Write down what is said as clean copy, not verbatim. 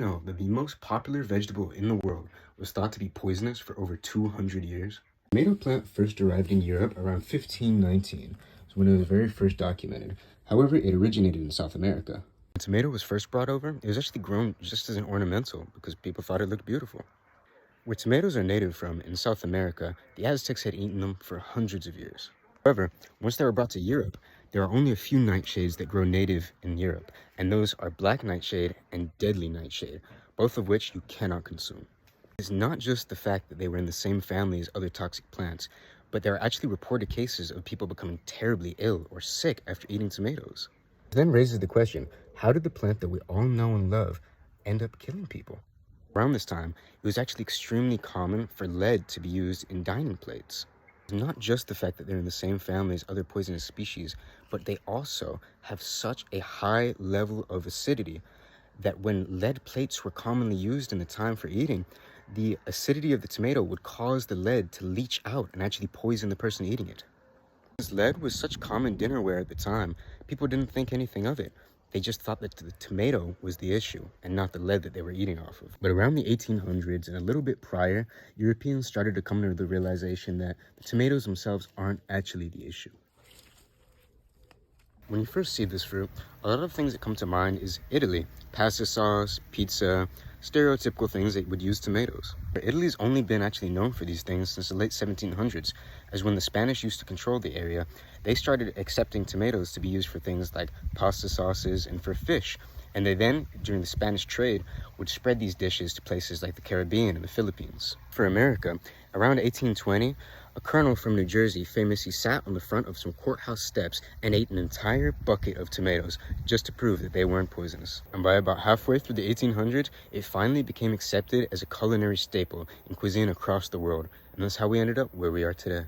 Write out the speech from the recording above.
No, that the most popular vegetable in the world was thought to be poisonous for over 200 years. The tomato plant first arrived in Europe around 1519, so when it was very first documented. However, it originated in South America. When the tomato was first brought over, it was actually grown just as an ornamental because people thought it looked beautiful. Where tomatoes are native from in South America, the Aztecs had eaten them for hundreds of years. However, once they were brought to Europe, there are only a few nightshades that grow native in Europe, and those are black nightshade and deadly nightshade, both of which you cannot consume. It's not just the fact that they were in the same family as other toxic plants, but there are actually reported cases of people becoming terribly ill or sick after eating tomatoes. It then raises the question, how did the plant that we all know and love end up killing people? Around this time, it was actually extremely common for lead to be used in dining plates. It's not just the fact that they're in the same family as other poisonous species, but they also have such a high level of acidity that when lead plates were commonly used in the time for eating, the acidity of the tomato would cause the lead to leach out and actually poison the person eating it. Because lead was such common dinnerware at the time, people didn't think anything of it. They just thought that the tomato was the issue and not the lead that they were eating off of. But around the 1800s and a little bit prior, Europeans started to come to the realization that the tomatoes themselves aren't actually the issue. When you first see this fruit, a lot of things that come to mind is Italy, pasta sauce, pizza, stereotypical things that would use tomatoes. But Italy's only been actually known for these things since the late 1700s, as when the Spanish used to control the area, they started accepting tomatoes to be used for things like pasta sauces and for fish. And they then, during the Spanish trade, would spread these dishes to places like the Caribbean and the Philippines. For America, around 1820, a colonel from New Jersey famously sat on the front of some courthouse steps and ate an entire bucket of tomatoes just to prove that they weren't poisonous. And by about halfway through the 1800s, it finally became accepted as a culinary staple in cuisine across the world. And that's how we ended up where we are today.